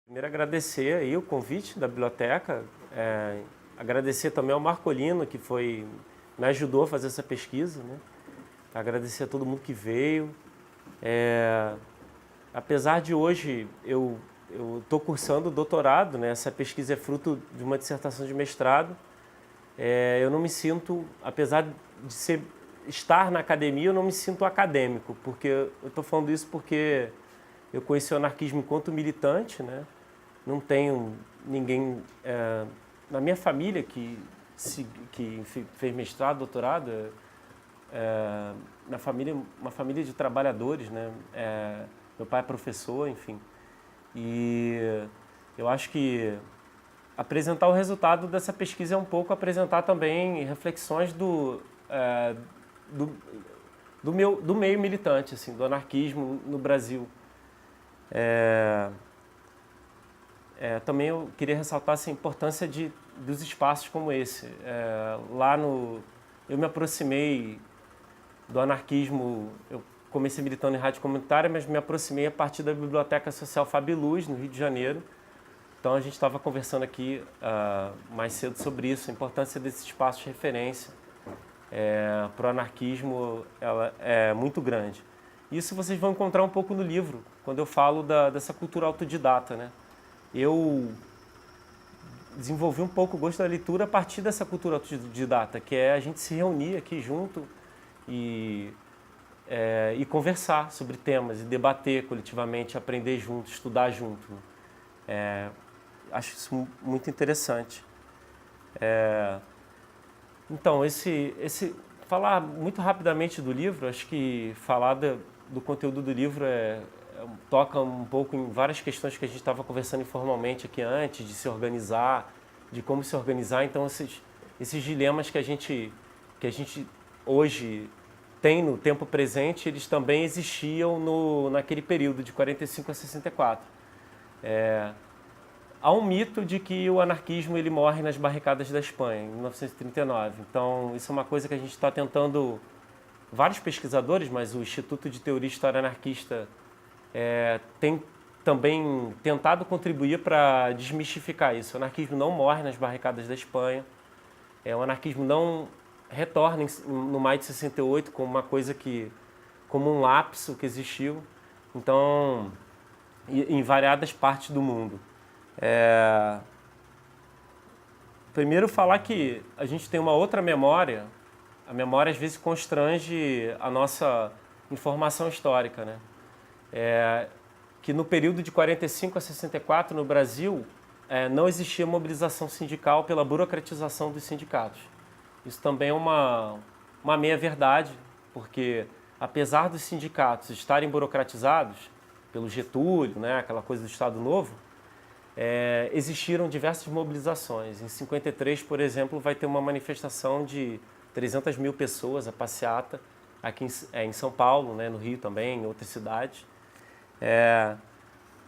Primeiro agradecer aí o convite da biblioteca, agradecer também ao Marcolino, que me ajudou a fazer essa pesquisa, né? Agradecer a todo mundo que veio. Apesar de hoje eu estou cursando doutorado, né? Essa pesquisa é fruto de uma dissertação de mestrado. Eu não me sinto, apesar de estar na academia, eu não me sinto acadêmico, porque eu estou falando isso porque eu conheci o anarquismo enquanto militante, né? Não tenho ninguém na minha família que fez mestrado, doutorado, na família, uma família de trabalhadores, né? Meu pai é professor, enfim. E eu acho que apresentar o resultado dessa pesquisa é um pouco apresentar também reflexões do meio militante, assim, do anarquismo no Brasil. Também eu queria ressaltar essa importância dos espaços como esse. Eu me aproximei do anarquismo, eu comecei militando em rádio comunitária, mas me aproximei a partir da Biblioteca Social Fabiluz, no Rio de Janeiro. Então a gente estava conversando aqui mais cedo sobre isso, a importância desses espaços de referência para o anarquismo ela é muito grande. Isso vocês vão encontrar um pouco no livro, quando eu falo dessa cultura autodidata, né? Eu desenvolvi um pouco o gosto da leitura a partir dessa cultura autodidata, que é a gente se reunir aqui junto e conversar sobre temas, e debater coletivamente, aprender junto, estudar junto. Acho isso muito interessante. Então, falar muito rapidamente do livro, acho que falar do conteúdo do livro toca um pouco em várias questões que a gente estava conversando informalmente aqui antes, de se organizar, de como se organizar. Então, esses dilemas que a gente hoje tem no tempo presente, eles também existiam naquele período de 45 a 64. Há um mito de que o anarquismo ele morre nas barricadas da Espanha, em 1939. Então, isso é uma coisa que a gente está tentando, vários pesquisadores, mas o Instituto de Teoria e História Anarquista tem também tentado contribuir para desmistificar isso. O anarquismo não morre nas barricadas da Espanha, o anarquismo não retorna no maio de 68 como uma coisa como um lapso que existiu, então, em variadas partes do mundo. Primeiro falar que a gente tem uma outra memória, a memória às vezes constrange a nossa informação histórica, né? Que no período de 45 a 64 no Brasil não existia mobilização sindical pela burocratização dos sindicatos. Isso também é uma meia-verdade, porque apesar dos sindicatos estarem burocratizados pelo Getúlio, né, aquela coisa do Estado Novo, existiram diversas mobilizações. Em 53, por exemplo, vai ter uma manifestação de 300 mil pessoas, a passeata, aqui em São Paulo, né, no Rio também, em outras cidades.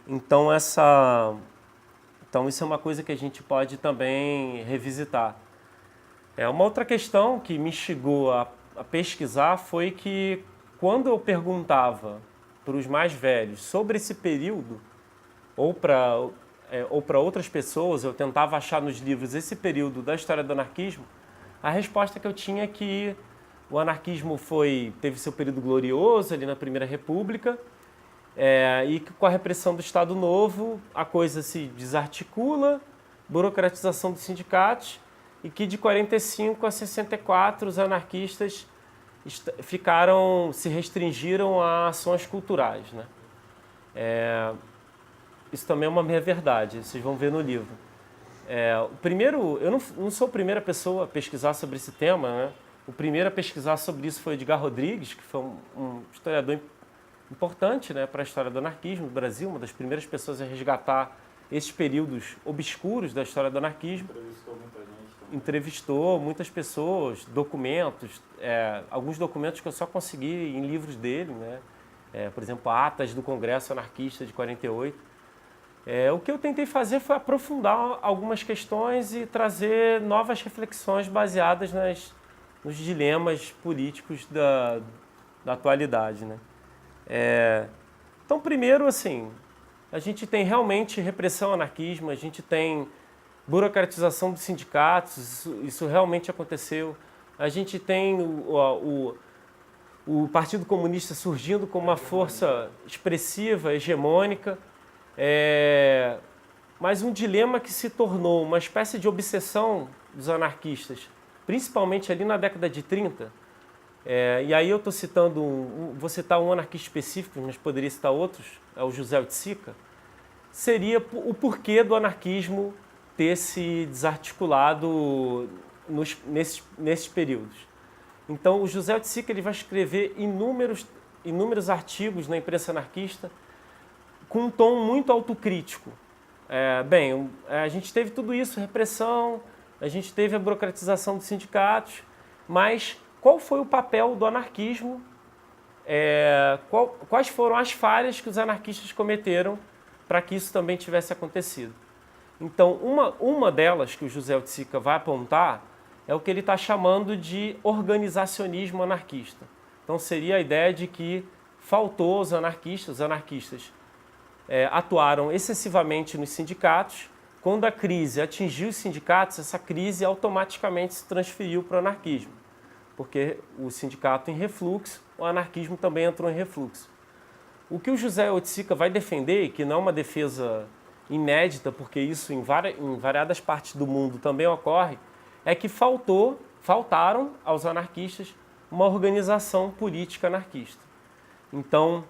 Então isso é uma coisa que a gente pode também revisitar. Uma outra questão que me instigou a pesquisar foi que quando eu perguntava para os mais velhos sobre esse período, ou para outras pessoas, eu tentava achar nos livros esse período da história do anarquismo, a resposta que eu tinha é que o anarquismo teve seu período glorioso ali na Primeira República, e que com a repressão do Estado Novo a coisa se desarticula, burocratização dos sindicatos, e que de 45 a 64 os anarquistas se restringiram a ações culturais, né? Isso também é uma meia-verdade, vocês vão ver no livro. Eu não sou a primeira pessoa a pesquisar sobre esse tema, né? O primeiro a pesquisar sobre isso foi Edgar Rodrigues, que foi um historiador importante, né, para a história do anarquismo no Brasil, uma das primeiras pessoas a resgatar esses períodos obscuros da história do anarquismo. Entrevistou muita gente também. Entrevistou muitas pessoas, documentos, alguns documentos que eu só consegui em livros dele, né? Por exemplo, atas do Congresso Anarquista de 48. O que eu tentei fazer foi aprofundar algumas questões e trazer novas reflexões baseadas nos dilemas políticos da atualidade, né? Então, primeiro, assim, a gente tem realmente repressão ao anarquismo, a gente tem burocratização dos sindicatos, isso realmente aconteceu. A gente tem o Partido Comunista surgindo como uma força expressiva, hegemônica, mas um dilema que se tornou uma espécie de obsessão dos anarquistas, principalmente ali na década de 30. E aí eu estou citando, vou citar um anarquista específico, mas poderia citar outros, é o José Oiticica, seria o porquê do anarquismo ter se desarticulado nesses períodos. Então o José Oiticica ele vai escrever inúmeros artigos na imprensa anarquista com um tom muito autocrítico. A gente teve tudo isso, repressão, a gente teve a burocratização dos sindicatos, mas qual foi o papel do anarquismo? Quais foram as falhas que os anarquistas cometeram para que isso também tivesse acontecido? Então, uma delas que o José Oiticica vai apontar é o que ele está chamando de organizacionismo anarquista. Então, seria a ideia de que faltou aos anarquistas, os anarquistas atuaram excessivamente nos sindicatos. Quando a crise atingiu os sindicatos, essa crise automaticamente se transferiu para o anarquismo, porque o sindicato em refluxo, o anarquismo também entrou em refluxo. O que o José Oiticica vai defender, e que não é uma defesa inédita, porque isso em variadas partes do mundo também ocorre, é que faltaram aos anarquistas uma organização política anarquista. Então,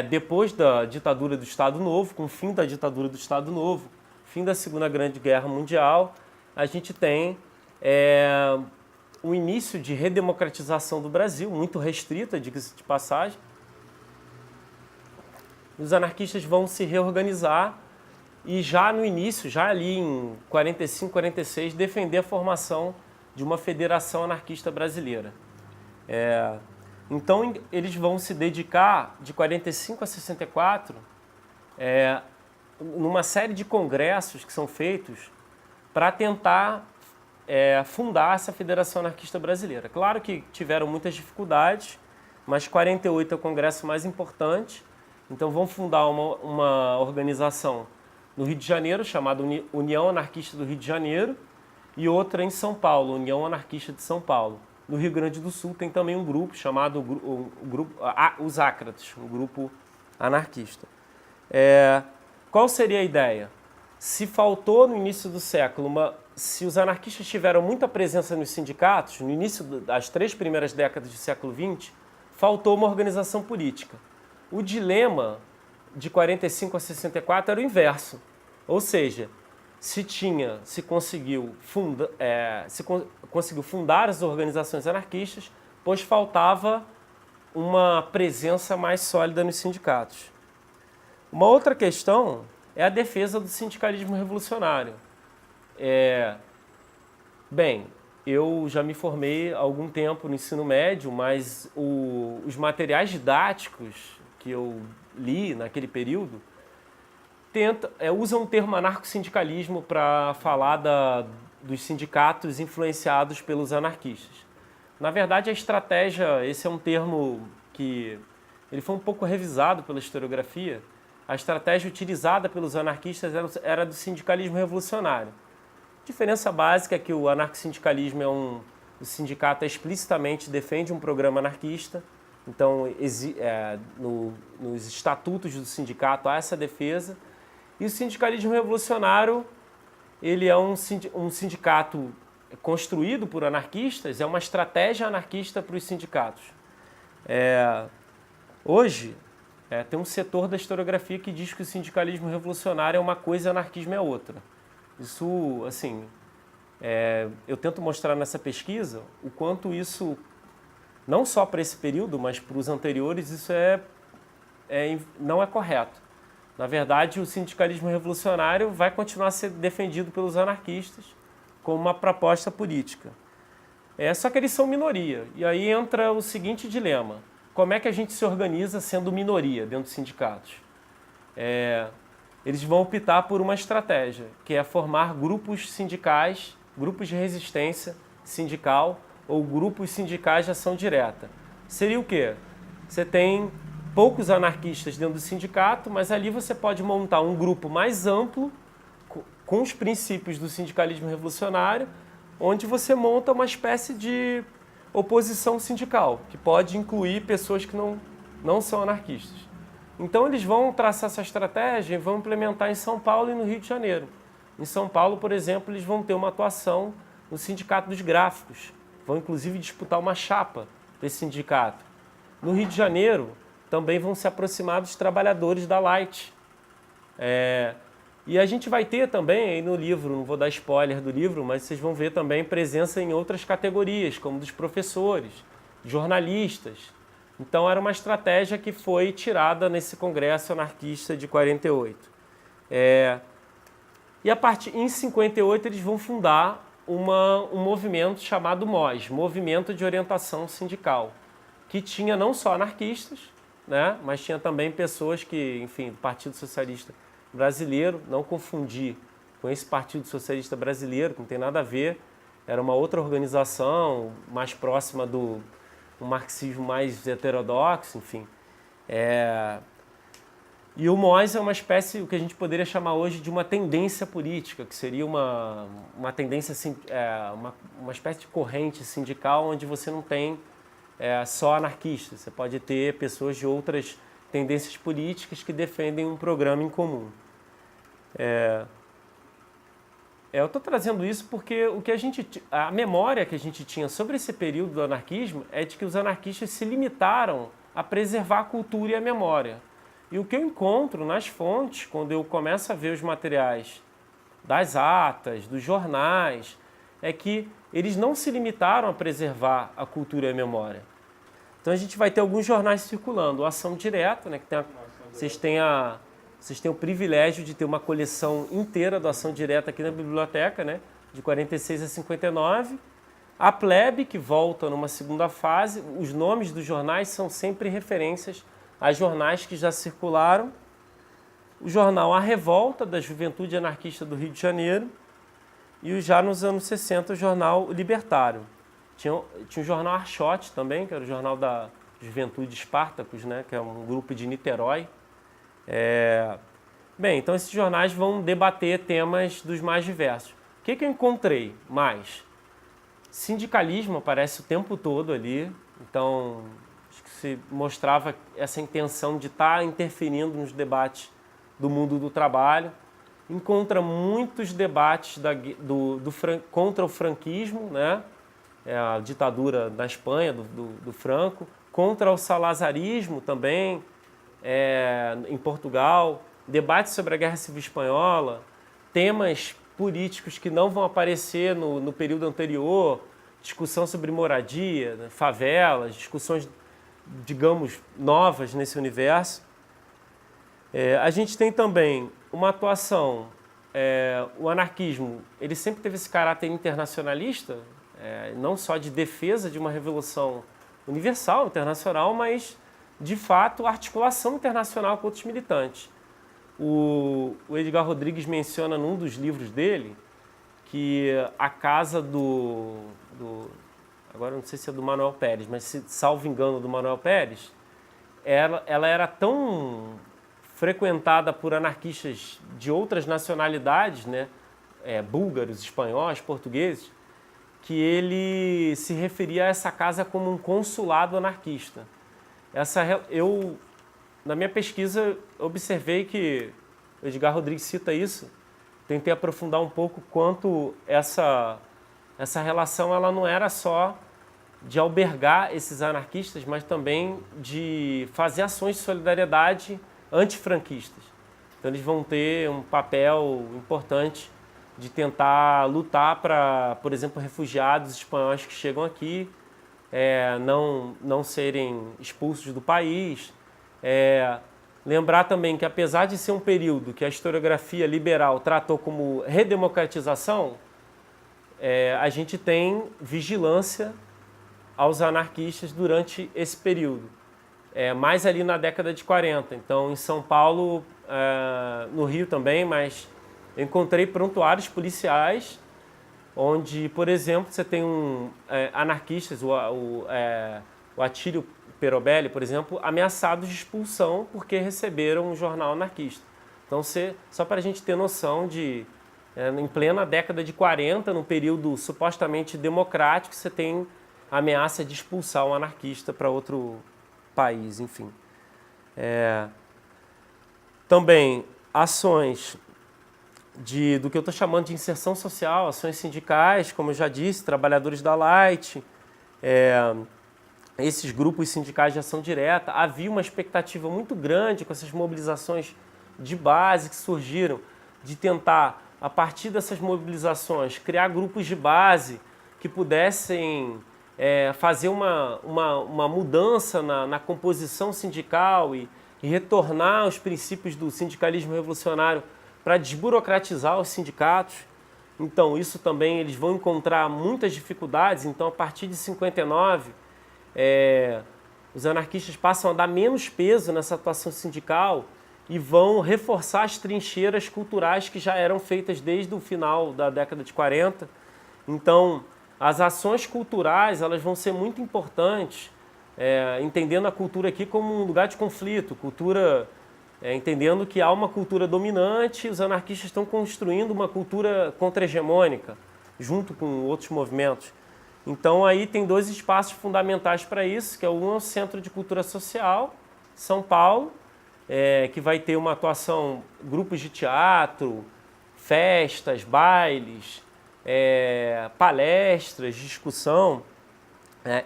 depois da ditadura do Estado Novo, com o fim da ditadura do Estado Novo, fim da Segunda Grande Guerra Mundial, a gente tem um início de redemocratização do Brasil, muito restrita, diga-se de passagem. Os anarquistas vão se reorganizar e já no início, já ali em 45, 46, defender a formação de uma federação anarquista brasileira. Então, eles vão se dedicar, de 45 a 64, numa série de congressos que são feitos para tentar fundar essa Federação Anarquista Brasileira. Claro que tiveram muitas dificuldades, mas 48 é o congresso mais importante, então vão fundar uma organização no Rio de Janeiro, chamada União Anarquista do Rio de Janeiro, e outra em São Paulo, União Anarquista de São Paulo. No Rio Grande do Sul tem também um grupo chamado os Ácratas, um grupo anarquista. Qual seria a ideia? Se faltou no início do século, se os anarquistas tiveram muita presença nos sindicatos, no início das 3 primeiras décadas do século XX, faltou uma organização política. O dilema de 45 a 64 era o inverso, ou seja, se conseguiu fundar as organizações anarquistas, pois faltava uma presença mais sólida nos sindicatos. Uma outra questão é a defesa do sindicalismo revolucionário. Eu já me formei há algum tempo no ensino médio, mas os materiais didáticos que eu li naquele período usam o termo anarcossindicalismo para falar dos sindicatos influenciados pelos anarquistas. Na verdade, a estratégia, esse é um termo que ele foi um pouco revisado pela historiografia. A estratégia utilizada pelos anarquistas era do sindicalismo revolucionário. A diferença básica é que o anarcossindicalismo o sindicato explicitamente defende um programa anarquista, então nos estatutos do sindicato há essa defesa, e o sindicalismo revolucionário ele é um sindicato construído por anarquistas, é uma estratégia anarquista para os sindicatos. Hoje, tem um setor da historiografia que diz que o sindicalismo revolucionário é uma coisa e o anarquismo é outra. Isso, assim, eu tento mostrar nessa pesquisa o quanto isso, não só para esse período, mas para os anteriores, isso não é correto. Na verdade, o sindicalismo revolucionário vai continuar a ser defendido pelos anarquistas como uma proposta política. Só que eles são minoria. E aí entra o seguinte dilema. Como é que a gente se organiza sendo minoria dentro dos sindicatos? Eles vão optar por uma estratégia, que é formar grupos sindicais, grupos de resistência sindical ou grupos sindicais de ação direta. Seria o quê? Você tem poucos anarquistas dentro do sindicato, mas ali você pode montar um grupo mais amplo, com os princípios do sindicalismo revolucionário, onde você monta uma espécie de oposição sindical, que pode incluir pessoas que não são anarquistas. Então eles vão traçar essa estratégia e vão implementar em São Paulo e no Rio de Janeiro. Em São Paulo, por exemplo, eles vão ter uma atuação no Sindicato dos Gráficos, vão inclusive disputar uma chapa desse sindicato. No Rio de Janeiro, também vão se aproximar dos trabalhadores da Light. E a gente vai ter também, aí no livro, não vou dar spoiler do livro, mas vocês vão ver também presença em outras categorias, como dos professores, jornalistas. Então era uma estratégia que foi tirada nesse congresso anarquista de 48. E em 58 eles vão fundar um movimento chamado MOS, Movimento de Orientação Sindical, que tinha não só anarquistas, né, mas tinha também pessoas que, enfim, do Partido Socialista Brasileiro, não confundir com esse Partido Socialista Brasileiro, que não tem nada a ver, era uma outra organização mais próxima do marxismo mais heterodoxo, enfim. E o MOS é uma espécie, o que a gente poderia chamar hoje de uma tendência política, que seria uma tendência, assim, uma espécie de corrente sindical onde você não tem só anarquistas, você pode ter pessoas de outras tendências políticas que defendem um programa em comum. Eu estou trazendo isso porque a memória que a gente tinha sobre esse período do anarquismo é de que os anarquistas se limitaram a preservar a cultura e a memória. E o que eu encontro nas fontes, quando eu começo a ver os materiais das atas, dos jornais, é que eles não se limitaram a preservar a cultura e a memória. Então a gente vai ter alguns jornais circulando. O Ação Direta, né, que vocês têm o privilégio de ter uma coleção inteira do Ação Direta aqui na biblioteca, né, de 46 a 59. A Plebe, que volta numa segunda fase. Os nomes dos jornais são sempre referências a jornais que já circularam. O jornal A Revolta, da Juventude Anarquista do Rio de Janeiro. E já nos anos 60, o jornal Libertário. Tinha o jornal Archote também, que era o jornal da Juventude Espartacus, né, que é um grupo de Niterói. Bem, então esses jornais vão debater temas dos mais diversos. O que eu encontrei mais? Sindicalismo aparece o tempo todo ali, então acho que se mostrava essa intenção de estar interferindo nos debates do mundo do trabalho. Encontra muitos debates contra o franquismo, né? A ditadura da Espanha, do Franco, contra o salazarismo também, em Portugal, debates sobre a Guerra Civil Espanhola, temas políticos que não vão aparecer no período anterior, discussão sobre moradia, né, favelas, discussões, digamos, novas nesse universo. A gente tem também uma atuação, o anarquismo, ele sempre teve esse caráter internacionalista, não só de defesa de uma revolução universal, internacional, mas, de fato, articulação internacional com outros militantes. O Edgar Rodrigues menciona num dos livros dele que a casa agora não sei se é do Manuel Pérez, mas salvo engano do Manuel Pérez, ela era tão frequentada por anarquistas de outras nacionalidades, né, búlgaros, espanhóis, portugueses, que ele se referia a essa casa como um consulado anarquista. Na minha pesquisa, observei que o Edgar Rodrigues cita isso, tentei aprofundar um pouco quanto essa relação ela não era só de albergar esses anarquistas, mas também de fazer ações de solidariedade antifranquistas. Então eles vão ter um papel importante de tentar lutar para, por exemplo, refugiados espanhóis que chegam aqui, não serem expulsos do país. Lembrar também que, apesar de ser um período que a historiografia liberal tratou como redemocratização, a gente tem vigilância aos anarquistas durante esse período, mais ali na década de 40. Então, em São Paulo, no Rio também, mas eu encontrei prontuários policiais onde, por exemplo, você tem anarquistas, o Atílio Perobelli, por exemplo, ameaçados de expulsão porque receberam um jornal anarquista. Então, só para a gente ter noção de, em plena década de 40, num período supostamente democrático, você tem a ameaça de expulsar um anarquista para outro país, enfim. Também ações do que eu estou chamando de inserção social, ações sindicais, como eu já disse, trabalhadores da Light, esses grupos sindicais de ação direta. Havia uma expectativa muito grande com essas mobilizações de base que surgiram, de tentar, a partir dessas mobilizações, criar grupos de base que pudessem fazer uma mudança na composição sindical e retornar aos princípios do sindicalismo revolucionário para desburocratizar os sindicatos. Então, isso também eles vão encontrar muitas dificuldades. Então, a partir de 59, os anarquistas passam a dar menos peso nessa atuação sindical e vão reforçar as trincheiras culturais que já eram feitas desde o final da década de 40. Então, as ações culturais elas vão ser muito importantes, entendendo a cultura aqui como um lugar de conflito, entendendo que há uma cultura dominante, os anarquistas estão construindo uma cultura contra-hegemônica, junto com outros movimentos. Então aí tem dois espaços fundamentais para isso, que é o Centro de Cultura Social, São Paulo, que vai ter uma atuação, grupos de teatro, festas, bailes, palestras, discussão,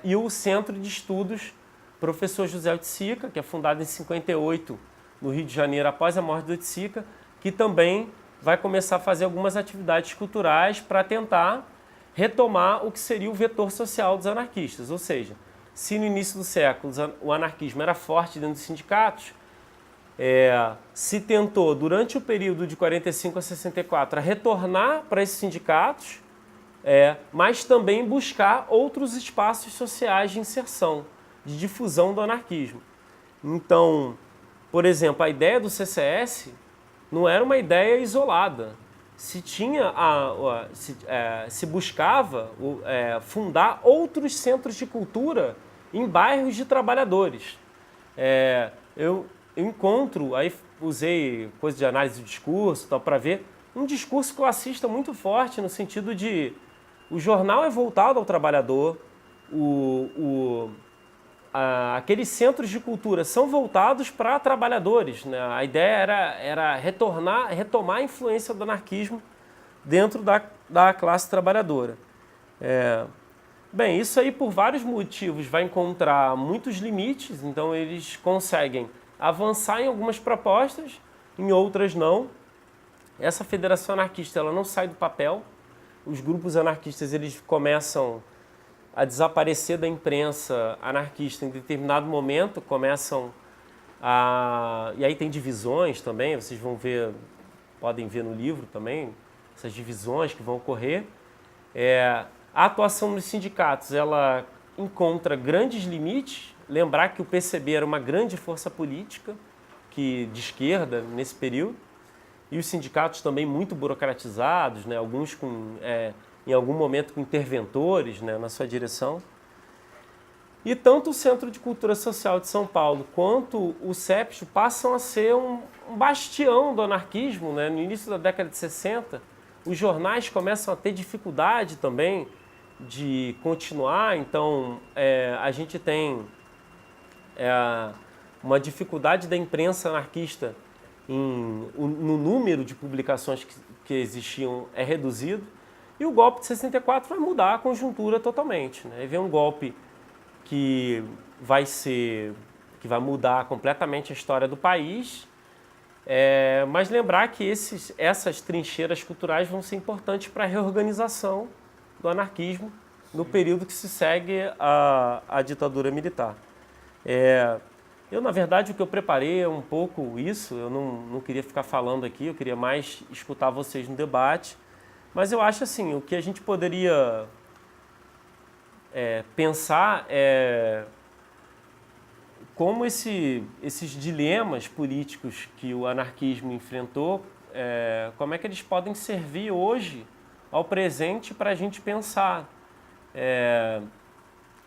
e o Centro de Estudos Professor José Oiticica, que é fundado em 58 no Rio de Janeiro, após a morte do Oiticica, que também vai começar a fazer algumas atividades culturais para tentar retomar o que seria o vetor social dos anarquistas. Ou seja, se no início do século o anarquismo era forte dentro dos sindicatos, se tentou, durante o período de 45 a 64, a retornar para esses sindicatos, mas também buscar outros espaços sociais de inserção, de difusão do anarquismo. Então, por exemplo, a ideia do CCS não era uma ideia isolada. Se buscava fundar outros centros de cultura em bairros de trabalhadores. Eu encontro, aí usei coisa de análise do discurso para ver, um discurso classista muito forte, no sentido de o jornal é voltado ao trabalhador, aqueles centros de cultura são voltados para trabalhadores, né? A ideia era retomar a influência do anarquismo dentro da classe trabalhadora. Bem, isso aí por vários motivos vai encontrar muitos limites, então eles conseguem avançar em algumas propostas, em outras não. Essa federação anarquista ela não sai do papel, os grupos anarquistas eles começam a desaparecer da imprensa anarquista em determinado momento, e aí tem divisões também, vocês podem ver no livro também, essas divisões que vão ocorrer. A atuação dos sindicatos, ela encontra grandes limites, lembrar que o PCB era uma grande força política de esquerda nesse período, e os sindicatos também muito burocratizados, né, alguns em algum momento com interventores, né, na sua direção. E tanto o Centro de Cultura Social de São Paulo quanto o CEPSTO passam a ser um bastião do anarquismo, né? No início da década de 60, os jornais começam a ter dificuldade também de continuar, então a gente tem uma dificuldade da imprensa anarquista no número de publicações que existiam é reduzido. E o golpe de 64 vai mudar a conjuntura totalmente, né? Vem um golpe que vai mudar completamente a história do país, mas lembrar que essas trincheiras culturais vão ser importantes para a reorganização do anarquismo no período que se segue a ditadura militar. Na verdade, o que eu preparei é um pouco isso, eu não queria ficar falando aqui, eu queria mais escutar vocês no debate. Mas eu acho assim, o que a gente poderia pensar é como esses dilemas políticos que o anarquismo enfrentou, como é que eles podem servir hoje ao presente para a gente pensar.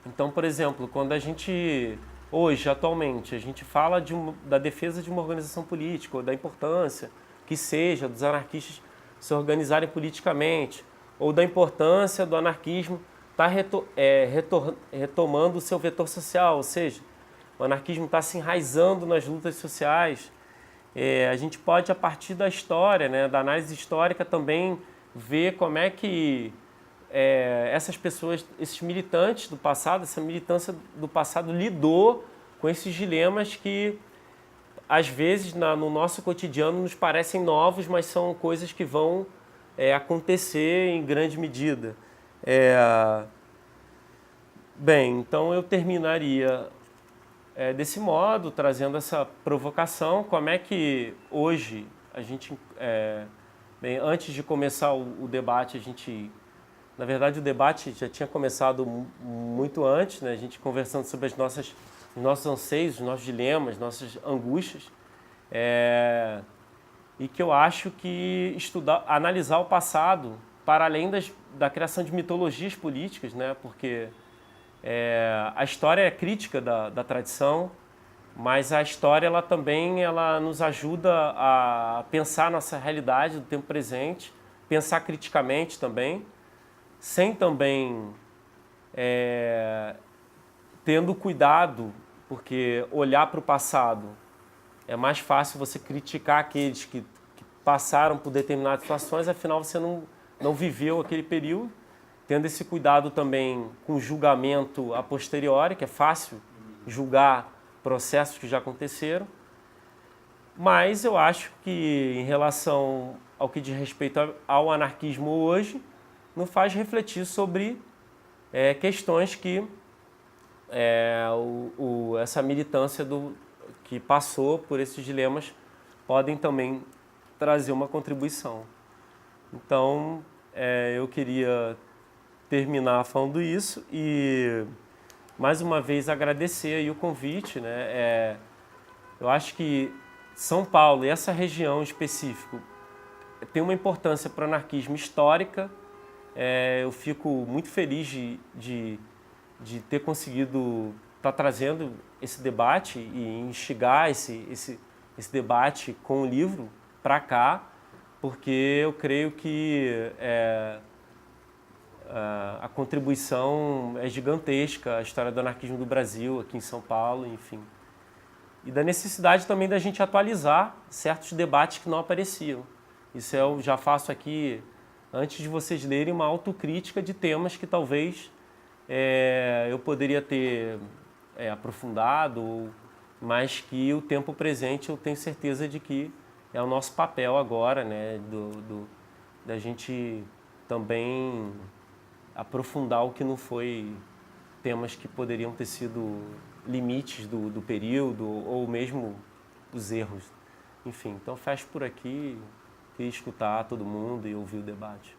Então, por exemplo, quando a gente hoje, atualmente, a gente fala da defesa de uma organização política, ou da importância que seja dos anarquistas se organizarem politicamente, ou da importância do anarquismo estar retomando o seu vetor social, ou seja, o anarquismo está se enraizando nas lutas sociais. A gente pode, a partir da história, né, da análise histórica, também ver como é que essas pessoas, esses militantes do passado, essa militância do passado lidou com esses dilemas que, às vezes, no nosso cotidiano nos parecem novos, mas são coisas que vão acontecer em grande medida. Bem, então eu terminaria desse modo, trazendo essa provocação. Como é que hoje a gente, bem, antes de começar o debate, na verdade o debate já tinha começado muito antes, né? A gente conversando sobre os nossos anseios, os nossos dilemas, nossas angústias, e que eu acho que analisar o passado, para além da criação de mitologias políticas, né? Porque a história é crítica da tradição, mas a história ela nos ajuda a pensar a nossa realidade do tempo presente, pensar criticamente também, sem também tendo cuidado, porque olhar para o passado é mais fácil você criticar aqueles que passaram por determinadas situações, afinal você não viveu aquele período. Tendo esse cuidado também com o julgamento a posteriori, que é fácil julgar processos que já aconteceram. Mas eu acho que, em relação ao que diz respeito ao anarquismo hoje, nos faz refletir sobre questões que essa militância que passou por esses dilemas podem também trazer uma contribuição. Então, eu queria terminar falando isso e, mais uma vez, agradecer aí o convite, né? Eu acho que São Paulo e essa região em específico tem uma importância para o anarquismo histórica. Eu fico muito feliz de ter conseguido estar trazendo esse debate e instigar esse debate com o livro para cá, porque eu creio que a contribuição é gigantesca, a história do anarquismo do Brasil, aqui em São Paulo, enfim. E da necessidade também da gente atualizar certos debates que não apareciam. Isso eu já faço aqui, antes de vocês lerem, uma autocrítica de temas que talvez eu poderia ter aprofundado, mas que o tempo presente eu tenho certeza de que é o nosso papel agora, né, da gente também aprofundar o que não foi temas que poderiam ter sido limites do período ou mesmo os erros. Enfim, então fecho por aqui, queria escutar todo mundo e ouvir o debate.